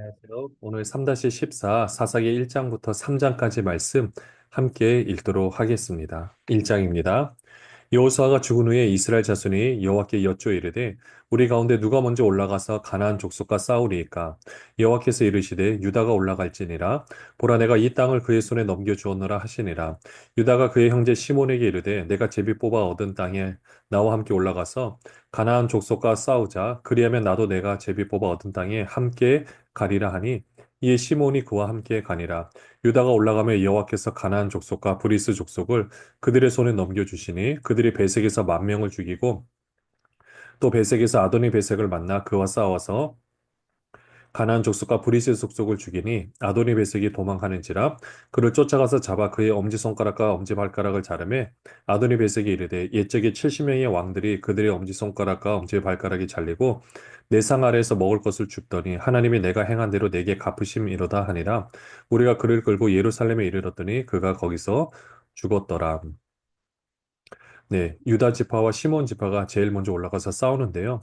안녕하세요. 오늘 3-14 사사기 1장부터 3장까지 말씀 함께 읽도록 하겠습니다. 1장입니다. 여호수아가 죽은 후에 이스라엘 자손이 여호와께 여쭈어 이르되 우리 가운데 누가 먼저 올라가서 가나안 족속과 싸우리이까 여호와께서 이르시되 유다가 올라갈지니라 보라 내가 이 땅을 그의 손에 넘겨 주었노라 하시니라 유다가 그의 형제 시몬에게 이르되 내가 제비 뽑아 얻은 땅에 나와 함께 올라가서 가나안 족속과 싸우자 그리하면 나도 내가 제비 뽑아 얻은 땅에 함께 가리라 하니 이에 시몬이 그와 함께 가니라 유다가 올라가며 여호와께서 가나안 족속과 브리스 족속을 그들의 손에 넘겨주시니 그들이 베색에서 10,000명을 죽이고 또 베색에서 아도니 베색을 만나 그와 싸워서 가나안 족속과 브리스 족속을 죽이니 아도니 베색이 도망하는지라 그를 쫓아가서 잡아 그의 엄지손가락과 엄지발가락을 자르매 아도니 베색이 이르되 옛적에 70명의 왕들이 그들의 엄지손가락과 엄지발가락이 잘리고 내 상 아래에서 먹을 것을 줍더니 하나님이 내가 행한 대로 내게 갚으심이로다 하니라 우리가 그를 끌고 예루살렘에 이르렀더니 그가 거기서 죽었더라. 네, 유다 지파와 시몬 지파가 제일 먼저 올라가서 싸우는데요.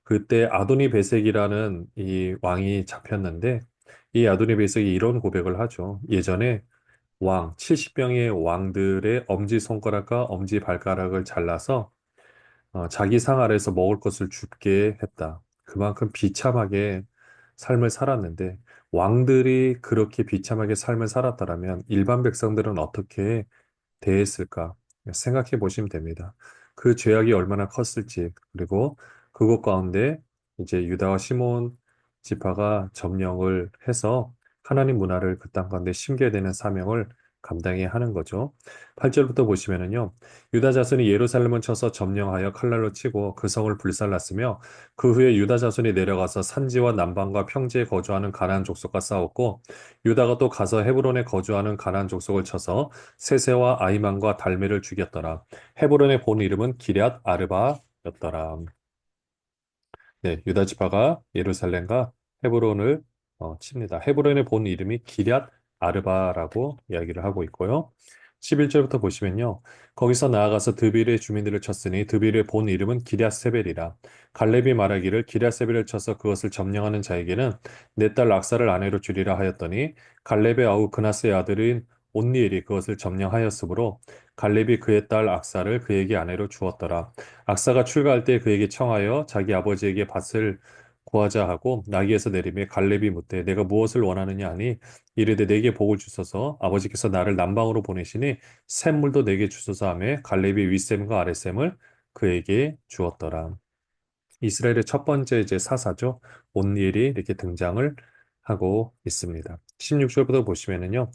그때 아도니 베섹이라는 이 왕이 잡혔는데 이 아도니 베섹이 이런 고백을 하죠. 예전에 70명의 왕들의 엄지손가락과 엄지발가락을 잘라서 자기 상 아래에서 먹을 것을 줍게 했다. 그만큼 비참하게 삶을 살았는데 왕들이 그렇게 비참하게 삶을 살았다라면 일반 백성들은 어떻게 대했을까 생각해 보시면 됩니다. 그 죄악이 얼마나 컸을지, 그리고 그것 가운데 이제 유다와 시몬 지파가 점령을 해서 하나님 문화를 그 땅 가운데 심겨야 되는 사명을 감당해야 하는 거죠. 8절부터 보시면은요, 유다 자손이 예루살렘을 쳐서 점령하여 칼날로 치고 그 성을 불살랐으며 그 후에 유다 자손이 내려가서 산지와 남방과 평지에 거주하는 가나안 족속과 싸웠고 유다가 또 가서 헤브론에 거주하는 가나안 족속을 쳐서 세세와 아이만과 달메를 죽였더라. 헤브론의 본 이름은 기럇 아르바였더라. 네, 유다 지파가 예루살렘과 헤브론을 칩니다. 헤브론의 본 이름이 기럇 아르바라고 이야기를 하고 있고요. 11절부터 보시면요. 거기서 나아가서 드빌의 주민들을 쳤으니 드빌의 본 이름은 기럇세벨이라. 갈렙이 말하기를 기럇세벨을 쳐서 그것을 점령하는 자에게는 내 딸 락사를 아내로 주리라 하였더니 갈렙의 아우 그나스의 아들인 온니엘이 그것을 점령하였으므로 갈렙이 그의 딸 악사를 그에게 아내로 주었더라. 악사가 출가할 때 그에게 청하여 자기 아버지에게 밭을 구하자 하고 나귀에서 내리매 갈렙이 묻되 내가 무엇을 원하느냐 하니 이르되 내게 복을 주소서 아버지께서 나를 남방으로 보내시니 샘물도 내게 주소서 하며 갈렙이 윗샘과 아랫샘을 그에게 주었더라. 이스라엘의 첫 번째 이제 사사죠. 온니엘이 이렇게 등장을 하고 있습니다. 16절부터 보시면은요.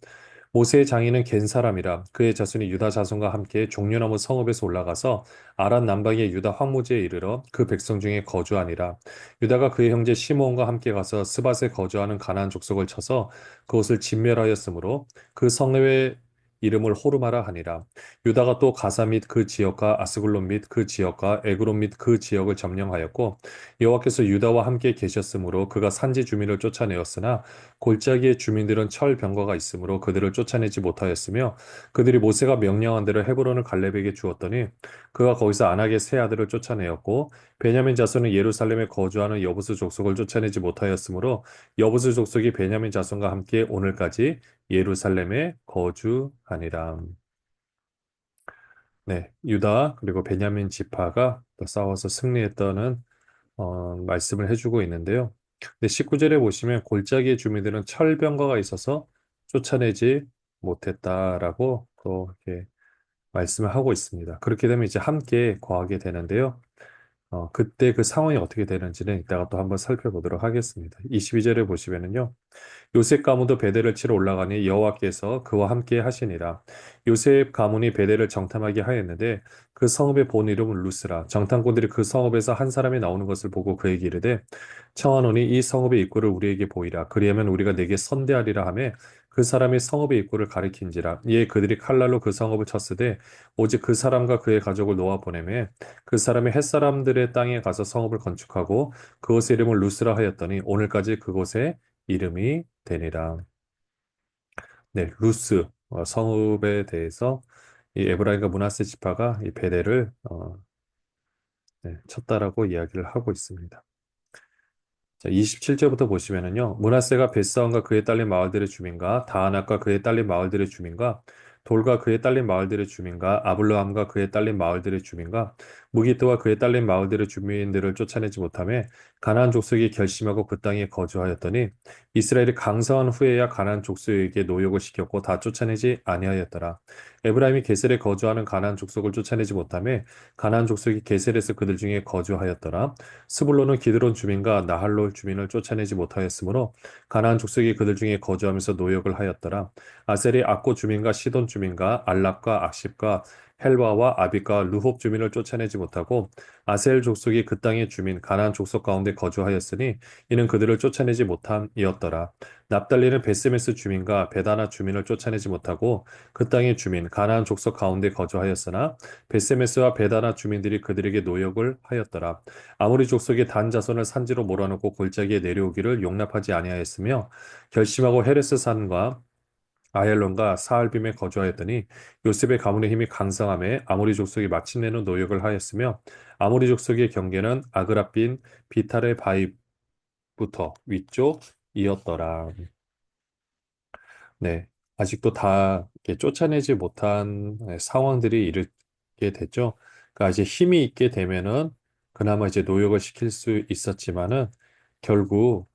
모세의 장인은 겐 사람이라 그의 자손이 유다 자손과 함께 종려나무 성읍에서 올라가서 아란 남방의 유다 황무지에 이르러 그 백성 중에 거주하니라. 유다가 그의 형제 시므온과 함께 가서 스밧에 거주하는 가나안 족속을 쳐서 그것을 진멸하였으므로 그 성읍의 이름을 호르마라 하니라. 유다가 또 가사 및 그 지역과 아스글론 및 그 지역과 에그론 및 그 지역을 점령하였고 여호와께서 유다와 함께 계셨으므로 그가 산지 주민을 쫓아내었으나 골짜기의 주민들은 철 병거가 있으므로 그들을 쫓아내지 못하였으며 그들이 모세가 명령한 대로 헤브론을 갈렙에게 주었더니 그가 거기서 안악의 세 아들을 쫓아내었고 베냐민 자손은 예루살렘에 거주하는 여부수 족속을 쫓아내지 못하였으므로 여부수 족속이 베냐민 자손과 함께 오늘까지 예루살렘에 거주하니라. 네, 유다 그리고 베냐민 지파가 또 싸워서 승리했다는 말씀을 해주고 있는데요. 근데 19절에 보시면 골짜기의 주민들은 철병거가 있어서 쫓아내지 못했다라고 또 이렇게 말씀을 하고 있습니다. 그렇게 되면 이제 함께 거하게 되는데요. 그때 그 상황이 어떻게 되는지는 이따가 또 한번 살펴보도록 하겠습니다. 22절에 보시면은요. 요셉 가문도 베델을 치러 올라가니 여호와께서 그와 함께 하시니라. 요셉 가문이 베델을 정탐하게 하였는데 그 성읍의 본 이름은 루스라. 정탐꾼들이 그 성읍에서 한 사람이 나오는 것을 보고 그에게 이르되 청하노니 이 성읍의 입구를 우리에게 보이라. 그리하면 우리가 내게 선대하리라 하매 그 사람이 성읍의 입구를 가리킨지라. 이에 그들이 칼날로 그 성읍을 쳤으되 오직 그 사람과 그의 가족을 놓아 보내매 그 사람이 햇사람들의 땅에 가서 성읍을 건축하고 그곳의 이름을 루스라 하였더니 오늘까지 그곳에 이름이 되니라. 네, 루스 성읍에 대해서 이 에브라임과 므낫세 지파가 이 베델을 네, 쳤다라고 이야기를 하고 있습니다. 자, 27절부터 보시면은요. 므낫세가 벳사온과 그의 딸린 마을들의 주민과 다하낙과 그의 딸린 마을들의 주민과 돌과 그의 딸린 마을들의 주민과 아블라함과 그의 딸린 마을들의 주민과 무기토와 그의 딸린 마을들의 주민들을 쫓아내지 못하며 가나안 족속이 결심하고 그 땅에 거주하였더니 이스라엘이 강성한 후에야 가나안 족속에게 노역을 시켰고 다 쫓아내지 아니하였더라. 에브라임이 게셀에 거주하는 가나안 족속을 쫓아내지 못하며 가나안 족속이 게셀에서 그들 중에 거주하였더라. 스불론은 기드론 주민과 나할롤 주민을 쫓아내지 못하였으므로 가나안 족속이 그들 중에 거주하면서 노역을 하였더라. 아셀이 악고 주민과 시돈 주민과 알랍과 악십과 헬바와 아비과 르홉 주민을 쫓아내지 못하고 아셀 족속이 그 땅의 주민 가나안 족속 가운데 거주하였으니 이는 그들을 쫓아내지 못함이었더라. 납달리는 베세메스 주민과 베다나 주민을 쫓아내지 못하고 그 땅의 주민 가나안 족속 가운데 거주하였으나 베세메스와 베다나 주민들이 그들에게 노역을 하였더라. 아모리 족속이 단 자손을 산지로 몰아넣고 골짜기에 내려오기를 용납하지 아니하였으며 결심하고 헤레스 산과 아얄론과 사알빔에 거주하였더니 요셉의 가문의 힘이 강성함에 아모리 족속이 마침내는 노역을 하였으며 아모리 족속의 경계는 아그라빈 비탈의 바위부터 위쪽이었더라. 네, 아직도 다 이렇게 쫓아내지 못한 상황들이 이르게 됐죠. 그러니까 이제 힘이 있게 되면은 그나마 이제 노역을 시킬 수 있었지만은 결국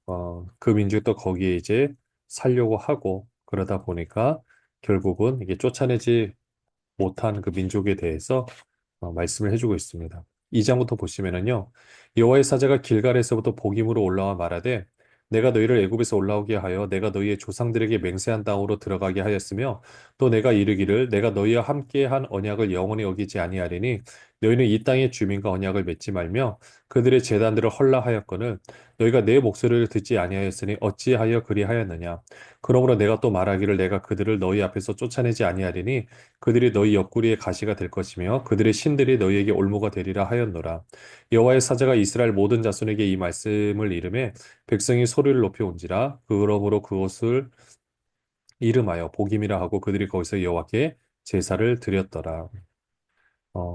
그 민족도 거기에 이제 살려고 하고 그러다 보니까 결국은 이게 쫓아내지 못한 그 민족에 대해서 말씀을 해주고 있습니다. 2장부터 보시면은요. 여호와의 사자가 길갈에서부터 복임으로 올라와 말하되 내가 너희를 애굽에서 올라오게 하여 내가 너희의 조상들에게 맹세한 땅으로 들어가게 하였으며 또 내가 이르기를 내가 너희와 함께 한 언약을 영원히 어기지 아니하리니 너희는 이 땅의 주민과 언약을 맺지 말며 그들의 제단들을 헐라하였거늘 너희가 내 목소리를 듣지 아니하였으니 어찌하여 그리하였느냐 그러므로 내가 또 말하기를 내가 그들을 너희 앞에서 쫓아내지 아니하리니 그들이 너희 옆구리에 가시가 될 것이며 그들의 신들이 너희에게 올무가 되리라 하였노라. 여호와의 사자가 이스라엘 모든 자손에게 이 말씀을 이름해 백성이 소리를 높여 온지라 그러므로 그것을 이름하여 복임이라 하고 그들이 거기서 여호와께 제사를 드렸더라.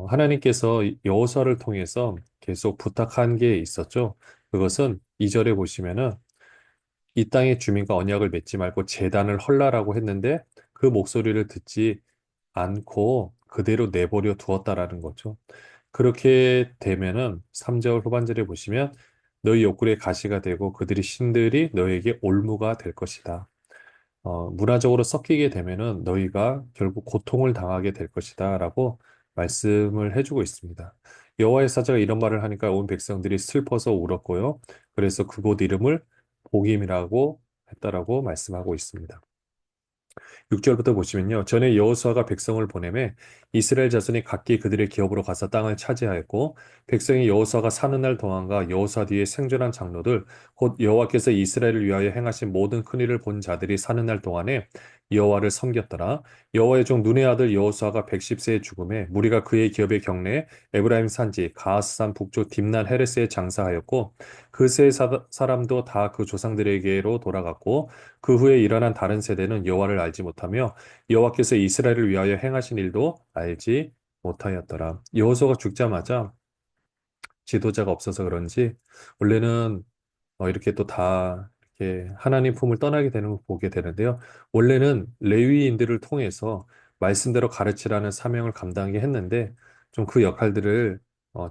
하나님께서 여호수아를 통해서 계속 부탁한 게 있었죠. 그것은 2절에 보시면은 이 땅의 주민과 언약을 맺지 말고 제단을 헐라라고 했는데 그 목소리를 듣지 않고 그대로 내버려 두었다라는 거죠. 그렇게 되면은 3절 후반절에 보시면 너희 옆구리에 가시가 되고 그들이 신들이 너희에게 올무가 될 것이다. 문화적으로 섞이게 되면은 너희가 결국 고통을 당하게 될 것이다라고 말씀을 해주고 있습니다. 여호와의 사자가 이런 말을 하니까 온 백성들이 슬퍼서 울었고요. 그래서 그곳 이름을 복임이라고 했다라고 말씀하고 있습니다. 6절부터 보시면요. 전에 여호수아가 백성을 보내매 이스라엘 자손이 각기 그들의 기업으로 가서 땅을 차지하였고 백성이 여호수아가 사는 날 동안과 여호수아 뒤에 생존한 장로들 곧 여호와께서 이스라엘을 위하여 행하신 모든 큰 일을 본 자들이 사는 날 동안에 여호와를 섬겼더라. 여호와의 종 눈의 아들 여호수아가 110세에 죽음에 무리가 그의 기업의 경내에 에브라임 산지 가하스산 북쪽 딥난 헤레스에 장사하였고 그 세 사람도 다 그 조상들에게로 돌아갔고 그 후에 일어난 다른 세대는 여호와를 알지 못하며 여호와께서 이스라엘을 위하여 행하신 일도 알지 못하였더라. 여호수아가 죽자마자 지도자가 없어서 그런지 원래는 이렇게 또 다 이렇게 하나님 품을 떠나게 되는 걸 보게 되는데요. 원래는 레위인들을 통해서 말씀대로 가르치라는 사명을 감당하게 했는데 좀 그 역할들을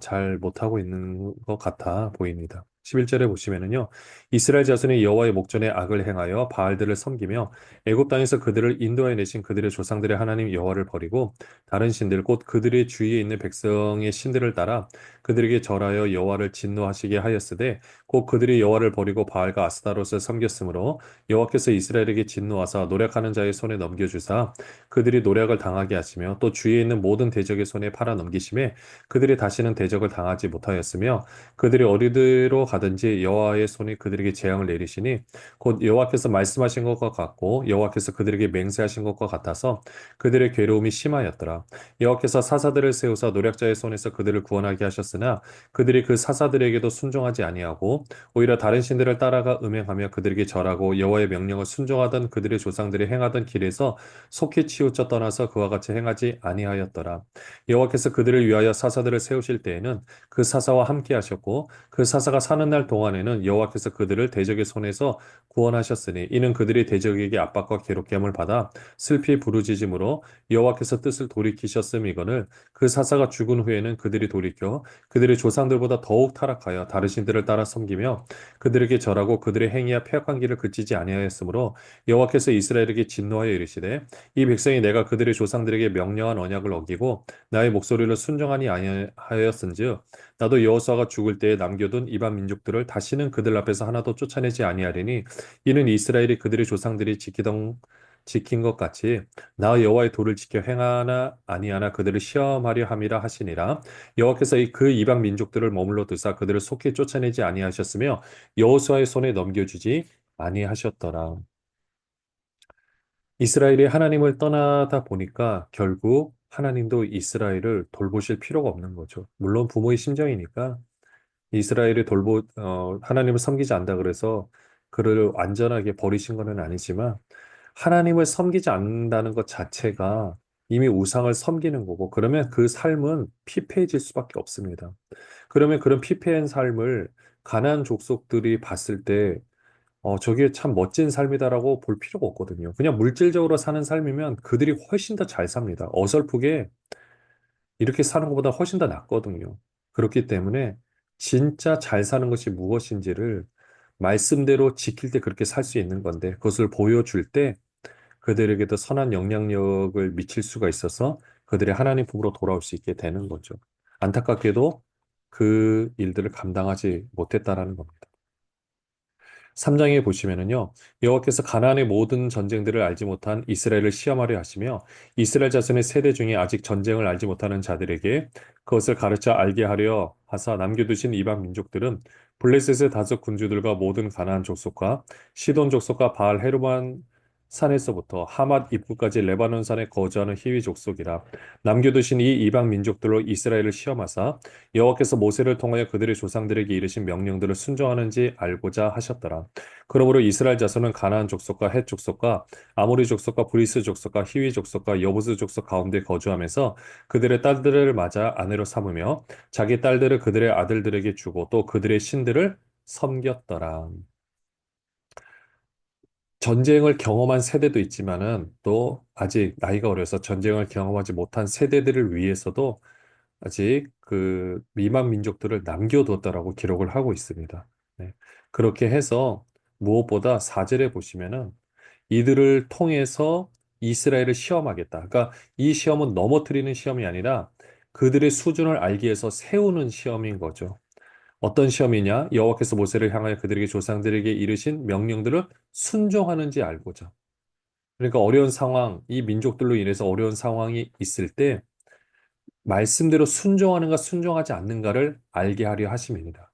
잘 못하고 있는 것 같아 보입니다. 11절에 보시면은요. 이스라엘 자손이 여호와의 목전에 악을 행하여 바알들을 섬기며 애굽 땅에서 그들을 인도하여 내신 그들의 조상들의 하나님 여호와를 버리고 다른 신들 곧 그들의 주위에 있는 백성의 신들을 따라 그들에게 절하여 여호와를 진노하시게 하였으되 곧 그들이 여호와를 버리고 바알과 아스타롯을 섬겼으므로 여호와께서 이스라엘에게 진노하사 노력하는 자의 손에 넘겨주사 그들이 노력을 당하게 하시며 또 주위에 있는 모든 대적의 손에 팔아 넘기심에 그들이 다시는 대적을 당하지 못하였으며 그들이 어디로 가든지 여호와의 손이 그들에게 재앙을 내리시니 곧 여호와께서 말씀하신 것과 같고 여호와께서 그들에게 맹세하신 것과 같아서 그들의 괴로움이 심하였더라. 여호와께서 사사들을 세우사 노략자의 손에서 그들을 구원하게 하셨으나 그들이 그 사사들에게도 순종하지 아니하고 오히려 다른 신들을 따라가 음행하며 그들에게 절하고 여호와의 명령을 순종하던 그들의 조상들이 행하던 길에서 속히 치우쳐 떠나서 그와 같이 행하지 아니하였더라. 여호와께서 그들을 위하여 사사들을 세우실 때에는 그 사사와 함께 하셨고 그 사사가 사는 사는 날 동안에는 여호와께서 그들을 대적의 손에서 구원하셨으니 이는 그들이 대적에게 압박과 괴롭게 함을 받아 슬피 부르짖음으로 여호와께서 뜻을 돌이키셨음이거늘 그 사사가 죽은 후에는 그들이 돌이켜 그들의 조상들보다 더욱 타락하여 다른 신들을 따라 섬기며 그들에게 절하고 그들의 행위와 패역한 길을 그치지 아니하였으므로 여호와께서 이스라엘에게 진노하여 이르시되 이 백성이 내가 그들의 조상들에게 명령한 언약을 어기고 나의 목소리를 순종하니 아니하였은즉 나도 여호수아가 죽을 때에 남겨둔 이방 민족들을 다시는 그들 앞에서 하나도 쫓아내지 아니하리니 이는 이스라엘이 그들의 조상들이 지킨 것 같이 나 여호와의 도를 지켜 행하나 아니하나 그들을 시험하려 함이라 하시니라. 여호와께서 그 이방 민족들을 머물러 두사 그들을 속히 쫓아내지 아니하셨으며 여호수아의 손에 넘겨주지 아니하셨더라. 이스라엘이 하나님을 떠나다 보니까 결국 하나님도 이스라엘을 돌보실 필요가 없는 거죠. 물론 부모의 심정이니까 이스라엘이 하나님을 섬기지 않는다 그래서 그를 완전하게 버리신 것은 아니지만 하나님을 섬기지 않는다는 것 자체가 이미 우상을 섬기는 거고 그러면 그 삶은 피폐해질 수밖에 없습니다. 그러면 그런 피폐한 삶을 가나안 족속들이 봤을 때 저게 참 멋진 삶이다라고 볼 필요가 없거든요. 그냥 물질적으로 사는 삶이면 그들이 훨씬 더 잘 삽니다. 어설프게 이렇게 사는 것보다 훨씬 더 낫거든요. 그렇기 때문에 진짜 잘 사는 것이 무엇인지를 말씀대로 지킬 때 그렇게 살 수 있는 건데 그것을 보여줄 때 그들에게도 선한 영향력을 미칠 수가 있어서 그들이 하나님 품으로 돌아올 수 있게 되는 거죠. 안타깝게도 그 일들을 감당하지 못했다라는 겁니다. 3장에 보시면은요, 여호와께서 가나안의 모든 전쟁들을 알지 못한 이스라엘을 시험하려 하시며 이스라엘 자손의 세대 중에 아직 전쟁을 알지 못하는 자들에게 그것을 가르쳐 알게 하려 하사 남겨두신 이방 민족들은 블레셋의 다섯 군주들과 모든 가나안 족속과 시돈 족속과 바알 헤르만 산에서부터 하맛 입구까지 레바논 산에 거주하는 히위 족속이라 남겨두신 이 이방 민족들로 이스라엘을 시험하사 여호와께서 모세를 통하여 그들의 조상들에게 이르신 명령들을 순종하는지 알고자 하셨더라. 그러므로 이스라엘 자손은 가나안 족속과 헷 족속과 아모리 족속과 브리스 족속과 히위 족속과 여부스 족속 가운데 거주하면서 그들의 딸들을 맞아 아내로 삼으며 자기 딸들을 그들의 아들들에게 주고 또 그들의 신들을 섬겼더라. 전쟁을 경험한 세대도 있지만은 또 아직 나이가 어려서 전쟁을 경험하지 못한 세대들을 위해서도 아직 그 미만 민족들을 남겨뒀다라고 기록을 하고 있습니다. 네. 그렇게 해서 무엇보다 4절에 보시면은 이들을 통해서 이스라엘을 시험하겠다. 그러니까 이 시험은 넘어뜨리는 시험이 아니라 그들의 수준을 알기 위해서 세우는 시험인 거죠. 어떤 시험이냐? 여호와께서 모세를 향하여 그들에게 조상들에게 이르신 명령들을 순종하는지 알고자. 그러니까 어려운 상황, 이 민족들로 인해서 어려운 상황이 있을 때 말씀대로 순종하는가 순종하지 않는가를 알게 하려 하심입니다.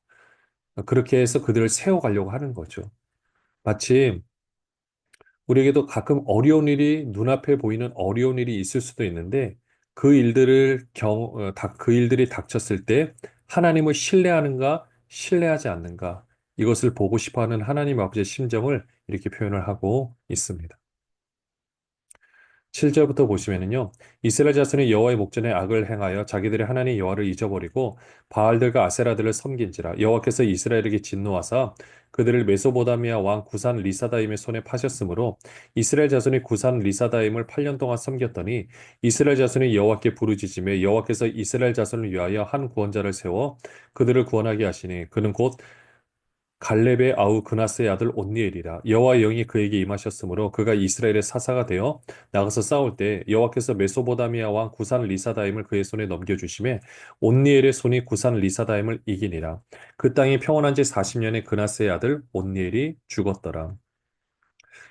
그렇게 해서 그들을 세워가려고 하는 거죠. 마침 우리에게도 가끔 어려운 일이 눈앞에 보이는 어려운 일이 있을 수도 있는데 그 일들이 닥쳤을 때 하나님을 신뢰하는가 신뢰하지 않는가 이것을 보고 싶어 하는 하나님 아버지의 심정을 이렇게 표현을 하고 있습니다. 7절부터 보시면은요. 이스라엘 자손이 여호와의 목전에 악을 행하여 자기들의 하나님 여호와를 잊어버리고 바알들과 아세라들을 섬긴지라 여호와께서 이스라엘에게 진노하사 그들을 메소보다미아 왕 구산 리사다임의 손에 파셨으므로 이스라엘 자손이 구산 리사다임을 8년 동안 섬겼더니 이스라엘 자손이 여호와께 부르짖으며 여호와께서 이스라엘 자손을 위하여 한 구원자를 세워 그들을 구원하게 하시니 그는 곧 갈렙의 아우 그나스의 아들 온니엘이라 여호와의 영이 그에게 임하셨으므로 그가 이스라엘의 사사가 되어 나가서 싸울 때 여호와께서 메소보다미아 왕 구산 리사다임을 그의 손에 넘겨주심에 온니엘의 손이 구산 리사다임을 이기니라 그 땅이 평온한 지 40년의 그나스의 아들 온니엘이 죽었더라.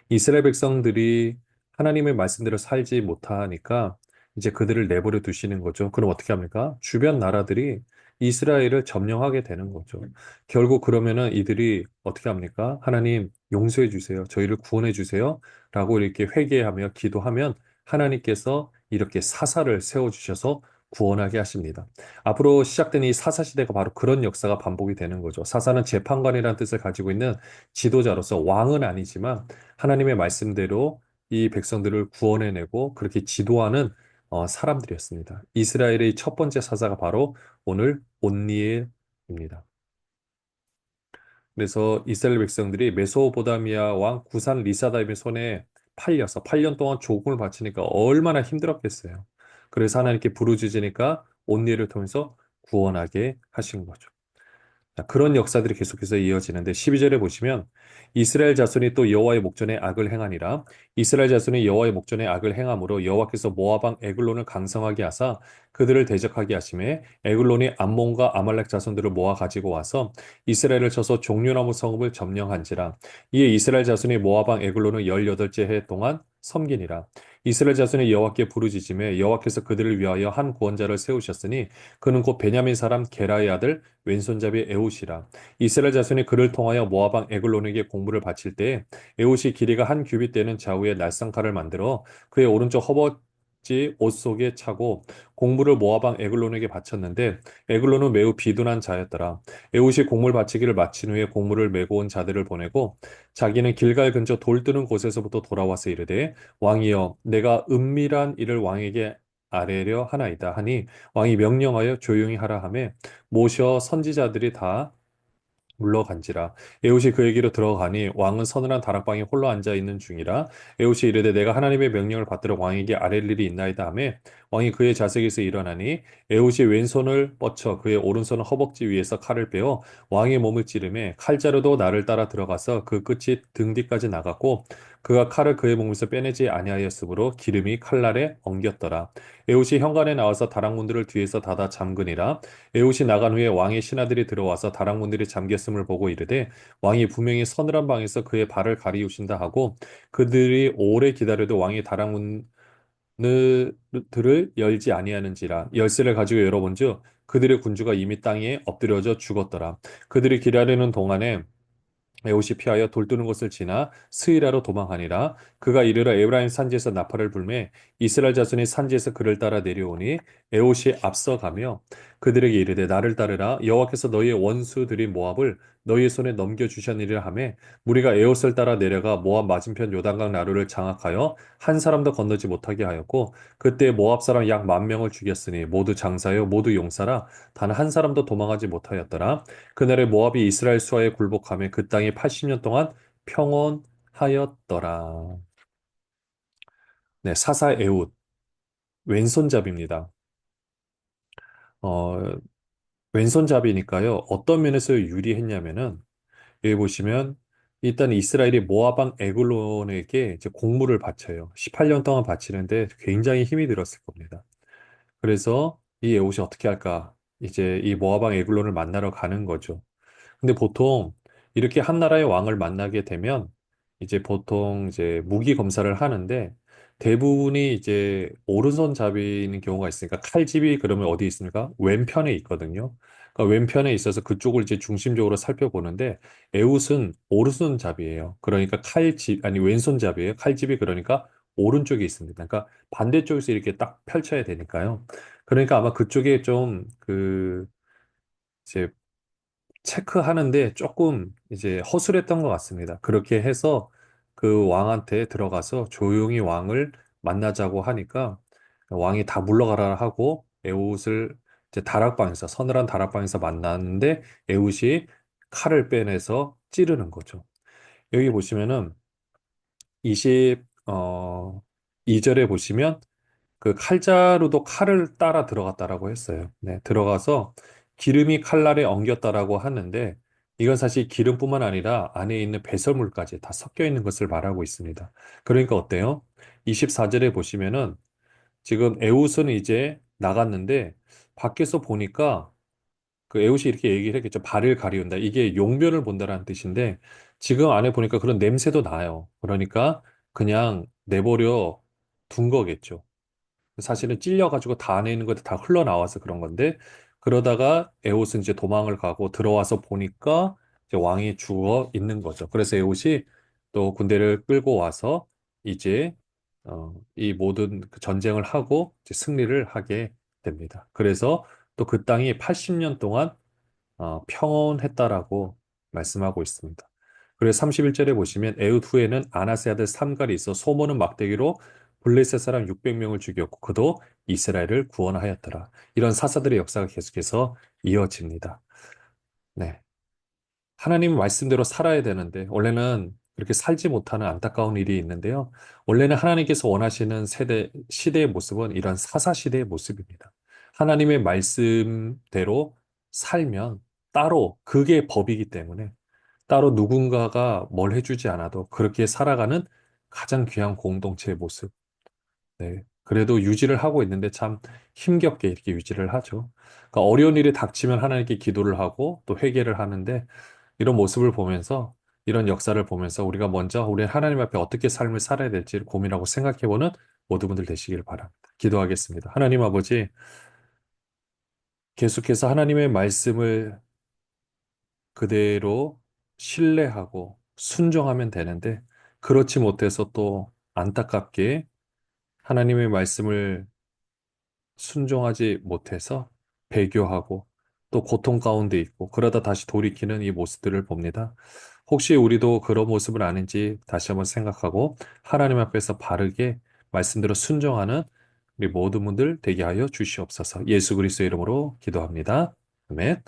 이스라엘 백성들이 하나님의 말씀대로 살지 못하니까 이제 그들을 내버려 두시는 거죠. 그럼 어떻게 합니까? 주변 나라들이 이스라엘을 점령하게 되는 거죠. 결국 그러면은 이들이 어떻게 합니까? 하나님 용서해 주세요. 저희를 구원해 주세요. 라고 이렇게 회개하며 기도하면 하나님께서 이렇게 사사를 세워 주셔서 구원하게 하십니다. 앞으로 시작된 이 사사 시대가 바로 그런 역사가 반복이 되는 거죠. 사사는 재판관이라는 뜻을 가지고 있는 지도자로서 왕은 아니지만 하나님의 말씀대로 이 백성들을 구원해내고 그렇게 지도하는 사람들이었습니다. 이스라엘의 첫 번째 사사가 바로 오늘 온니엘입니다. 그래서 이스라엘 백성들이 메소포타미아 왕 구산 리사다임의 손에 팔려서 8년 동안 조공을 바치니까 얼마나 힘들었겠어요. 그래서 하나님께 부르짖으니까 온니엘을 통해서 구원하게 하신 거죠. 자, 그런 역사들이 계속해서 이어지는데 12절에 보시면 이스라엘 자손이 또 여호와의 목전에 악을 행하니라. 이스라엘 자손이 여호와의 목전에 악을 행함으로 여호와께서 모압 왕 에글론을 강성하게 하사 그들을 대적하게 하심에 에글론이 암몬과 아말렉 자손들을 모아 가지고 와서 이스라엘을 쳐서 종려나무 성읍을 점령한지라. 이에 이스라엘 자손이 모압 왕 에글론을 18째 해 동안 섬기니라. 이스라엘 자손이 여호와께 부르짖음에 여호와께서 그들을 위하여 한 구원자를 세우셨으니 그는 곧 베냐민 사람 게라의 아들 왼손잡이 에웃이라. 이스라엘 자손이 그를 통하여 모압 왕 에글론에게 공물을 바칠 때에 에웃이 길이가 한 규빗 되는 좌우에 날쌍칼을 만들어 그의 오른쪽 허벅지 옷 속에 차고 공물을 모압 왕 에글론에게 바쳤는데 에글론은 매우 비둔한 자였더라. 에웃이 공물 바치기를 마친 후에 공물을 메고 온 자들을 보내고 자기는 길갈 근처 돌 뜨는 곳에서부터 돌아와서 이르되 왕이여 내가 은밀한 일을 왕에게 아뢰려 하나이다 하니 왕이 명령하여 조용히 하라 하매 모셔 선지자들이 다 물러간지라. 에웃이 그에게로 들어가니 왕은 서늘한 다락방에 홀로 앉아 있는 중이라. 에웃이 이르되 내가 하나님의 명령을 받들어 왕에게 아랠 일이 있나이다 하매 왕이 그의 좌석에서 일어나니 에웃이 왼손을 뻗쳐 그의 오른손 허벅지 위에서 칼을 빼어 왕의 몸을 찌르매 칼자루도 나를 따라 들어가서 그 끝이 등 뒤까지 나갔고 그가 칼을 그의 몸에서 빼내지 아니하였으므로 기름이 칼날에 엉겼더라. 에웃이 현관에 나와서 다락문들을 뒤에서 닫아 잠그니라. 에웃이 나간 후에 왕의 신하들이 들어와서 다락문들이 잠겼음을 보고 이르되 왕이 분명히 서늘한 방에서 그의 발을 가리우신다 하고 그들이 오래 기다려도 왕이 다락문들을 열지 아니하는지라 열쇠를 가지고 열어본즉 그들의 군주가 이미 땅에 엎드려져 죽었더라. 그들이 기다리는 동안에 에옷이 피하여 돌뜨는 곳을 지나 스이라로 도망하니라. 그가 이르러 에브라임 산지에서 나팔을 불매 이스라엘 자손이 산지에서 그를 따라 내려오니 에옷이 앞서가며 그들에게 이르되 나를 따르라 여호와께서 너희의 원수들인 모압을 너희의 손에 넘겨 주셨느니라 하매 무리가 에옷을 따라 내려가 모압 맞은편 요단강 나루를 장악하여 한 사람도 건너지 못하게 하였고 그때 모압 사람 약 10,000명을 죽였으니 모두 장사요 모두 용사라 단 한 사람도 도망하지 못하였더라. 그날에 모압이 이스라엘 수하에 굴복하며 그 땅이 80년 동안 평온하였더라. 네, 사사 에웃 왼손잡이입니다. 어, 왼손잡이니까요. 어떤 면에서 유리했냐면은 여기 보시면 일단 이스라엘이 모압 왕 에글론에게 이제 공물을 바쳐요. 18년 동안 바치는데 굉장히 힘이 들었을 겁니다. 그래서 이 에웃이 어떻게 할까? 이제 이 모압 왕 에글론을 만나러 가는 거죠. 근데 보통 이렇게 한 나라의 왕을 만나게 되면 이제 보통 이제 무기 검사를 하는데 대부분이 이제 오른손잡이인 경우가 있으니까 칼집이 그러면 어디 있습니까? 왼편에 있거든요. 그러니까 왼편에 있어서 그쪽을 이제 중심적으로 살펴보는데 에웃은 오른손잡이에요. 그러니까 칼집 아니 왼손잡이에요. 칼집이 그러니까 오른쪽에 있습니다. 그러니까 반대쪽에서 이렇게 딱 펼쳐야 되니까요. 그러니까 아마 그쪽에 좀그 이제 체크하는데 조금 이제 허술했던 것 같습니다. 그렇게 해서 그 왕한테 들어가서 조용히 왕을 만나자고 하니까 왕이 다 물러가라 하고 에웃을 이제 다락방에서 서늘한 다락방에서 만났는데 에웃이 칼을 빼내서 찌르는 거죠. 여기 보시면은 2절에 보시면 그 칼자루도 칼을 따라 들어갔다라고 했어요. 네, 들어가서 기름이 칼날에 엉겼다라고 하는데 이건 사실 기름뿐만 아니라 안에 있는 배설물까지 다 섞여 있는 것을 말하고 있습니다. 그러니까 어때요? 24절에 보시면은 지금 에웃은 이제 나갔는데 밖에서 보니까 그 에웃이 이렇게 얘기를 했겠죠. 발을 가리운다. 이게 용변을 본다라는 뜻인데 지금 안에 보니까 그런 냄새도 나요. 그러니까 그냥 내버려 둔 거겠죠. 사실은 찔려가지고 다 안에 있는 것들 다 흘러나와서 그런 건데, 그러다가 에옷은 이제 도망을 가고 들어와서 보니까 이제 왕이 죽어 있는 거죠. 그래서 에옷이 또 군대를 끌고 와서 이제 이 모든 그 전쟁을 하고 이제 승리를 하게 됩니다. 그래서 또 그 땅이 80년 동안 평온했다라고 말씀하고 있습니다. 그래서 31절에 보시면 에훗 후에는 아나세 아들 삼갈이 있어 소모는 막대기로 블레셋 사람 600명을 죽였고 그도 이스라엘을 구원하였더라. 이런 사사들의 역사가 계속해서 이어집니다. 네. 하나님 말씀대로 살아야 되는데, 원래는 그렇게 살지 못하는 안타까운 일이 있는데요. 원래는 하나님께서 원하시는 시대의 모습은 이런 사사시대의 모습입니다. 하나님의 말씀대로 살면 따로 그게 법이기 때문에 따로 누군가가 뭘 해주지 않아도 그렇게 살아가는 가장 귀한 공동체의 모습. 네. 그래도 유지를 하고 있는데 참 힘겹게 이렇게 유지를 하죠. 그러니까 어려운 일이 닥치면 하나님께 기도를 하고 또 회개를 하는데 이런 모습을 보면서 이런 역사를 보면서 우리가 먼저 우리 하나님 앞에 어떻게 삶을 살아야 될지를 고민하고 생각해보는 모든 분들 되시길 바랍니다. 기도하겠습니다. 하나님 아버지, 계속해서 하나님의 말씀을 그대로 신뢰하고 순종하면 되는데 그렇지 못해서 또 안타깝게 하나님의 말씀을 순종하지 못해서 배교하고 또 고통 가운데 있고 그러다 다시 돌이키는 이 모습들을 봅니다. 혹시 우리도 그런 모습을 아는지 다시 한번 생각하고 하나님 앞에서 바르게 말씀대로 순종하는 우리 모든 분들 되게 하여 주시옵소서. 예수 그리스도의 이름으로 기도합니다. 아멘.